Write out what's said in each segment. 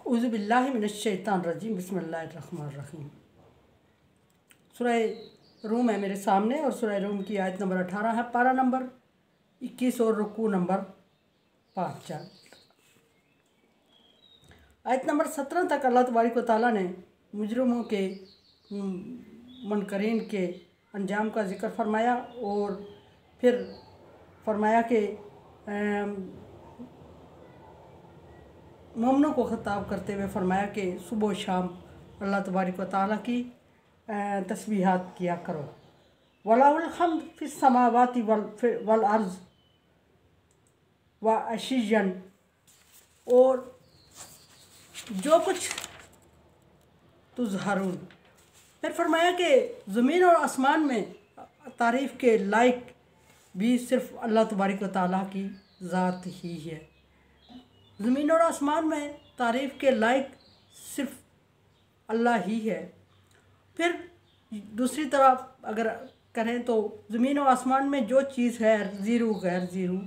औज़ुबिल्लाहि मिनश्शैतानिर्रजीम बिस्मिल्लाहिर्रहमानिर्रहीम। सूरह रूम है मेरे सामने और सूरह रूम की आयत नंबर 18 है, पारा नंबर 21 और रुकू नंबर 5। आयत नंबर 17 तक अल्लाह तबारक व तआला ने मुजरिमों के मुनकरीन के अंजाम का ज़िक्र फरमाया और फिर फरमाया कि मोमिनों को ख़िताब करते हुए फरमाया कि सुबह शाम अल्लाह तबारक व तआला की तस्बीहात किया करो। वलाहुल हम्द फिस समावाति वल अर्ज़ व अशिय्यन, और जो कुछ तुज़हरून। फिर फरमाया कि ज़मीन और आसमान में तारीफ़ के लायक भी सिर्फ़ अल्लाह तबारक व तआला की ज़ात ही है। ज़मीन और आसमान में तारीफ़ के लायक सिर्फ़ अल्लाह ही है। फिर दूसरी तरफ अगर करें तो ज़मीन और आसमान में जो चीज़ है ज़ीरो गैर ज़ीरो,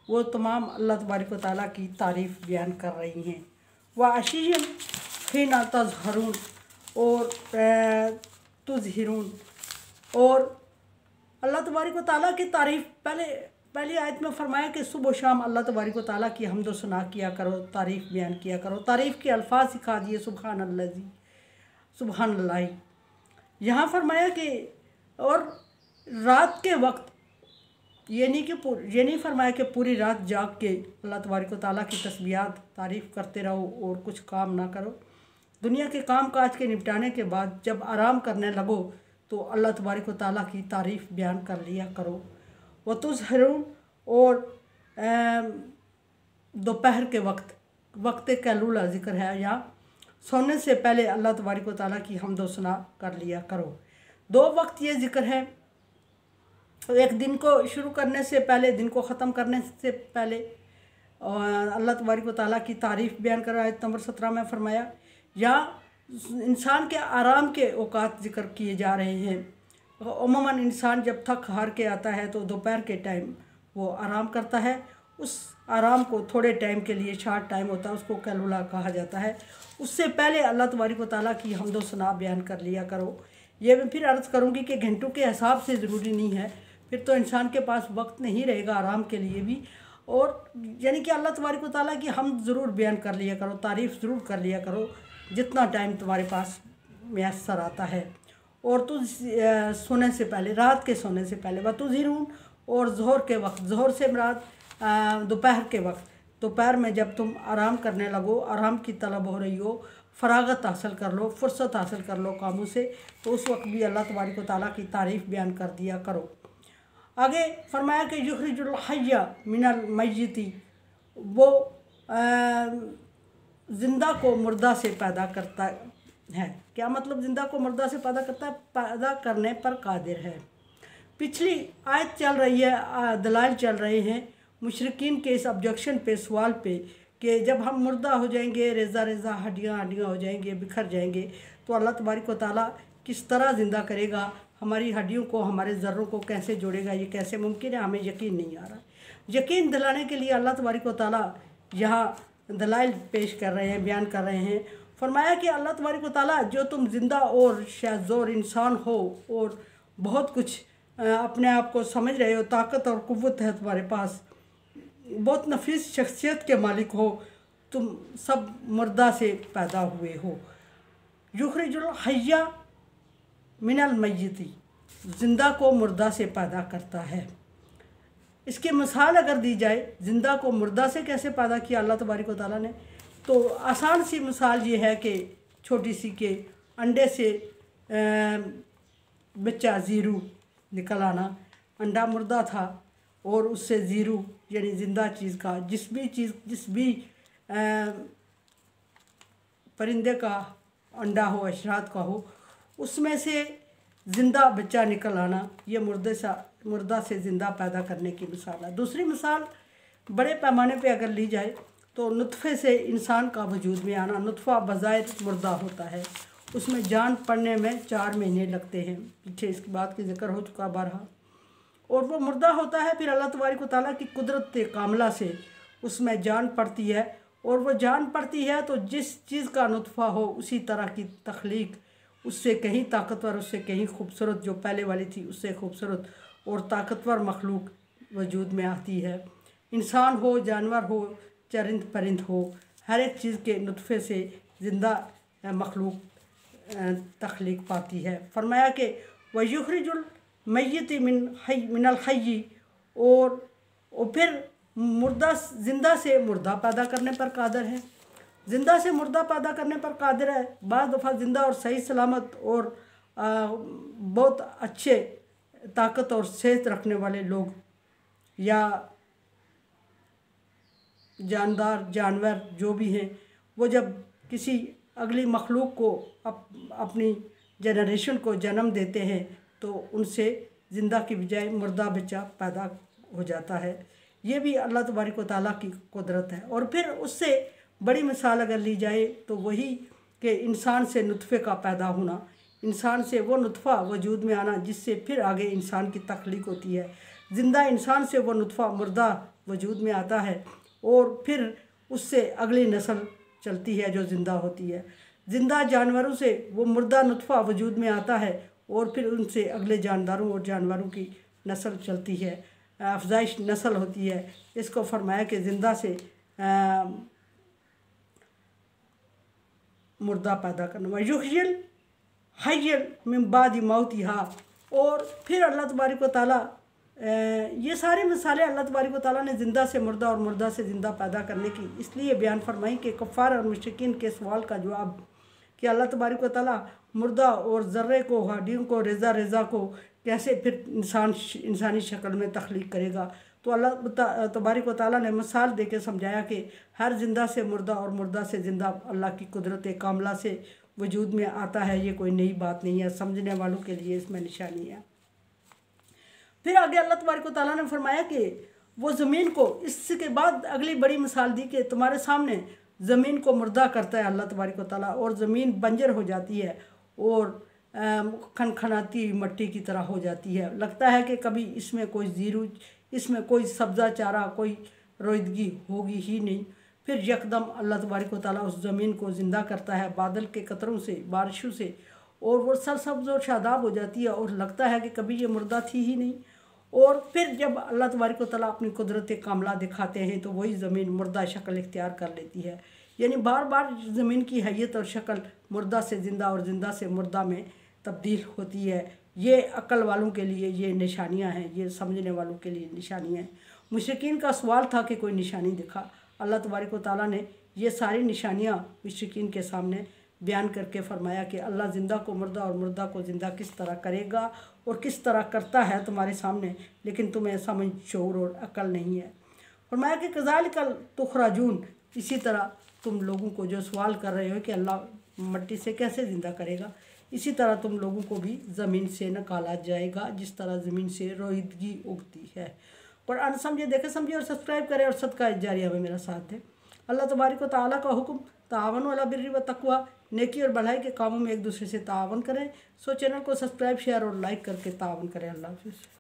वो तमाम अल्लाह तबारक व तआला की तारीफ़ बयान कर रही हैं। वह अशिय्यन हीना तज़हरून और तुज़हिरून, और अल्लाह तबारक व तआला की तारीफ़ पहली आयत में फरमाया कि सुबह शाम अल्लाह तबारक व तआला की हम्द व सना किया करो, तारीफ़ बयान किया करो, तारीफ़ के अल्फाज सिखा दिए, सुबहानल्लाज़ी सुबहानल्लाह। यहाँ फरमाया कि और रात के वक्त ये नहीं फरमाया कि पूरी रात जाग के अल्लाह तबारक व तआला की तस्बीहात तारीफ़ करते रहो और कुछ काम ना करो। दुनिया के काम काज के निपटाने के बाद जब आराम करने लगो तो अल्लाह तबारक व तआला की तारीफ़ बयान कर लिया करो। व तुज़हिरून, और दोपहर के वक्त कैलूला ज़िक्र है, या सोने से पहले अल्लाह तबारक व तआला की हम्द व सना कर लिया करो। 2 वक्त ये ज़िक्र है, एक दिन को शुरू करने से पहले, दिन को ख़त्म करने से पहले अल्लाह तबारक व तआला की तारीफ़ बयान कर आयत नंबर 17 में फरमाया, या इंसान के आराम के औकात ज़िक्र किए जा रहे हैं। उमूमन इंसान जब थक हार के आता है तो दोपहर के टाइम वो आराम करता है। उस आराम को थोड़े टाइम के लिए, शॉर्ट टाइम होता है, उसको कैलूला कहा जाता है। उससे पहले अल्लाह तबारक व तआला की हम्द व सना बयान कर लिया करो। ये मैं फिर अर्ज़ करूँगी कि घंटों के हिसाब से ज़रूरी नहीं है, फिर तो इंसान के पास वक्त नहीं रहेगा आराम के लिए भी। और यानी कि अल्लाह तबारक व तआला की हम्द ज़रूर बयान कर लिया करो, तारीफ़ ज़रूर कर लिया करो जितना टाइम तुम्हारे पास मैसर आता है। और सोने से पहले, रात के सोने से पहले, व तुज़हिरून, और ज़ोहर के वक्त, ज़ोहर से मुराद दोपहर के वक्त, दोपहर में जब तुम आराम करने लगो, आराम की तलब हो रही हो, फ़रागत हासिल कर लो, फ़ुर्सत हासिल कर लो कामों से, तो उस वक्त भी अल्लाह तबारक व तआला की तारीफ़ बयान कर दिया करो। आगे फरमाया कि युखरिजुल हय्य मिनल मय्यिति, वो ज़िंदा को मुर्दा से पैदा करता है। क्या मतलब ज़िंदा को मुर्दा से पैदा करता है? पैदा करने पर कादिर है। पिछली आयत चल रही है, दलाइल चल रहे हैं मुशरिकीन के इस ऑब्जेक्शन पे, सवाल पे, कि जब हम मुर्दा हो जाएंगे, रेज़ा रेज़ा हड्डियाँ हो जाएंगे, बिखर जाएंगे, तो अल्लाह तबारक व तआला किस तरह ज़िंदा करेगा, हमारी हड्डियों को, हमारे ज़र्रों को कैसे जोड़ेगा, ये कैसे मुमकिन है? हमें यकीन नहीं आ रहा। यकीन दिलाने के लिए अल्लाह तबारक व तआला यहाँ दलाइल पेश कर रहे हैं, बयान कर रहे हैं। फरमाया कि अल्लाह तबारक व तआला, जो तुम ज़िंदा और शाज़ोर इंसान हो और बहुत कुछ अपने आप को समझ रहे हो, ताकत और क़ुव्वत है तुम्हारे पास, बहुत नफीस शख्सियत के मालिक हो, तुम सब मुर्दा से पैदा हुए हो। युखरिजुल हय्य मिनल मय्यिति, ज़िंदा को मुर्दा से पैदा करता है। इसकी मिसाल अगर दी जाए, ज़िंदा को मुर्दा से कैसे पैदा किया अल्लाह तबारक व तआला ने, तो आसान सी मिसाल ये है कि छोटी सी के अंडे से बच्चा ज़ीरू निकल आना। अंडा मुर्दा था और उससे ज़ीरू यानी ज़िंदा चीज़ का, जिस भी परिंदे का अंडा हो, अशरात का हो, उसमें से ज़िंदा बच्चा निकल आना, ये मुर्दा से ज़िंदा पैदा करने की मिसाल है। दूसरी मिसाल बड़े पैमाने पे अगर ली जाए तो नुत्फ़े से इंसान का वजूद में आना। नुत्फ़ा बज़ाहिर मुर्दा होता है, उसमें जान पड़ने में 4 महीने लगते हैं, पीछे इसकी बात की ज़िक्र हो चुका बारहा, और वो मुर्दा होता है। फिर अल्लाह तबारक व तआला की कुदरत कामिला से उसमें जान पड़ती है और वो जान पड़ती है तो जिस चीज़ का नुतफ़ा हो उसी तरह की तख्लीक, उससे कहीं ताकतवर, उससे कहीं खूबसूरत, जो पहले वाली थी उससे खूबसूरत और ताकतवर मखलूक वजूद में आती है। इंसान हो, जानवर हो, चरिंद परिंद हो, हर एक चीज़ के नुतफ़े से ज़िंदा मखलूक तख्लीक पाती है। फरमाया कि वयुखरिजुल मय्यत मिनल हय्य, और फिर मुर्दा ज़िंदा से मुर्दा पैदा करने पर कादिर है, ज़िंदा से मुर्दा पैदा करने पर कादिर है। बाद दफ़ा ज़िंदा और सही सलामत और बहुत अच्छे ताकत और सेहत रखने वाले लोग या जानवर जो भी हैं, वो जब किसी अगली मखलूक को अपनी जनरेशन को जन्म देते हैं तो उनसे ज़िंदा की बजाय मुर्दा बच्चा पैदा हो जाता है। ये भी अल्लाह तबारक व तआला की कुदरत है। और फिर उससे बड़ी मिसाल अगर ली जाए तो वही कि इंसान से नुतफ़े का पैदा होना, इंसान से वो नुतफ़ा वजूद में आना जिससे फिर आगे इंसान की तख्लीक होती है। ज़िंदा इंसान से वो नुतफ़ा मुर्दा वजूद में आता है और फिर उससे अगली नस्ल चलती है जो ज़िंदा होती है। ज़िंदा जानवरों से वो मुर्दा नुतफ़ा वजूद में आता है और फिर उनसे अगले जानदारों और जानवरों की नस्ल चलती है, अफजाइश नस्ल होती है। इसको फरमाया कि ज़िंदा से मुर्दा पैदा करना। युहयिल हय्य मिन बादि मौतिहा, और फिर अल्लाह तबारक व तआला ये सारी मिसालें अल्लाह तबारक व तआला ने ज़िंदा से मुर्दा और मुर्दा से ज़िंदा पैदा करने की इसलिए बयान फरमाई कि कुफ़ार और मुशरिकीन के सवाल का जवाब कि अल्लाह तबारक व तआला मुर्दा और ज़र्रे को, हड्डियों को, रेज़ा को कैसे फिर इंसानी शक्ल में तख्लीक करेगा। तो अल्लाह तबारक व तआला ने मिसाल दे के समझाया कि हर ज़िंदा से मुर्दा और मुर्दा से ज़िंदा अल्लाह की कुदरत कामला से वजूद में आता है। ये कोई नई बात नहीं है, समझने वालों के लिए इसमें निशानी है। फिर आगे अल्लाह तबारक व तआला ने फरमाया कि वो ज़मीन को, इसके बाद अगली बड़ी मिसाल दी कि तुम्हारे सामने ज़मीन को मुर्दा करता है अल्लाह तबारक व तआला, और ज़मीन बंजर हो जाती है और खनखनाती हुई मिट्टी की तरह हो जाती है। लगता है कि कभी इसमें कोई जीरू, इसमें कोई सब्ज़ा चारा, कोई रोईदगी होगी ही नहीं। फिर यकदम अल्लाह तबारक व तआला उस ज़मीन को ज़िंदा करता है बादल के कतरों से, बारिशों से, और वो सरसब्ज़ और शादाब हो जाती है और लगता है कि कभी ये मुर्दा थी ही नहीं। और फिर जब अल्लाह तबारक व तआला अपनी कुदरत कामला दिखाते हैं तो वही ज़मीन मुर्दा शक्ल इख्तियार कर लेती है। यानी बार बार ज़मीन की हैयत और शक्ल मुर्दा से ज़िंदा और ज़िंदा से मुर्दा में तब्दील होती है। ये अक्ल वालों के लिए ये निशानियां हैं, ये समझने वालों के लिए निशानियां हैं। मुशरिकीन का सवाल था कि कोई निशानी दिखा। अल्लाह तबारक व तआला ने ये सारी निशानियां मुशरिकीन के सामने बयान करके फरमाया कि अल्लाह ज़िंदा को मुर्दा और मुर्दा को ज़िंदा किस तरह करेगा और किस तरह करता है तुम्हारे सामने, लेकिन तुम्हें समझ, शऊर और अक्ल नहीं है। फरमाया कि कज़ालिकल तुखराजून, इसी तरह तुम लोगों को जो सवाल कर रहे हो कि अल्लाह मिट्टी से कैसे ज़िंदा करेगा, इसी तरह तुम लोगों को भी ज़मीन से निकाला जाएगा जिस तरह ज़मीन से रोईदगी उगती है। कुरान समझे, देखे समझे और सब्सक्राइब करें और सदका जारिया में मेरा साथ दें। अल्लाह तबारक व तआला का हुक्म, तावनु अला बिर्रि व तक़वा, नेकी और भलाई के कामों में एक दूसरे से तावन करें। सो चैनल को सब्सक्राइब, शेयर और लाइक करके तावन करें। अल्लाह हाफ़िज़।